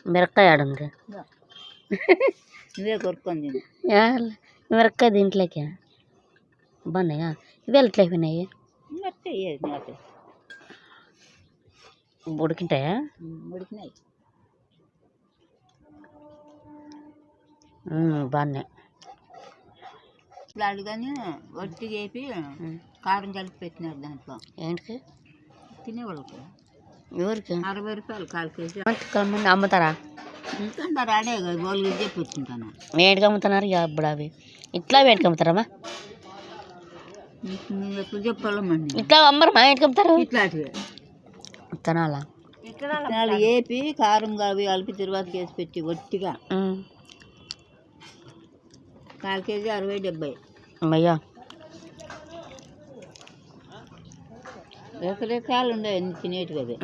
మిరక్కాయ ఆడుంది నువ్వే కొరుక్కొని మిరక్కాయ దీంట్లోకి బాగున్నాయా ఇవి ఎట్లా అయిపోయినాయి ఉడికింటాయా ఉడికినాయి బాగున్నాయి ఇప్పుడు కానీ వట్టి చేపి కారం కలిపి పెట్టినారు దాంట్లో ఏంటికి తినేవాళ్ళకి ఎవరికి 60 రూపాయలు 1/4 కేజీ అమ్ముతారా ఇంటున్నారు ఆడే వాళ్ళు చెప్పి వచ్చింటాను వేడికి అమ్ముతున్నారు ఇప్పుడు అవి ఇట్లా వేడికి అమ్ముతారమ్మా ఎప్పుడు చెప్పాలమ్మండి ఇట్లా అమ్మరు మా ఇంటికి అమ్ముతారు ఇట్లాంటివి తినాలా విత్తనాలు వేపి కారం అవి కలిపి తర్వాత వేసి పెట్టి వట్టిగా 1/4 కేజీ 60-70 అయ్యా రకరకాలు ఉండే తినేటివి అవి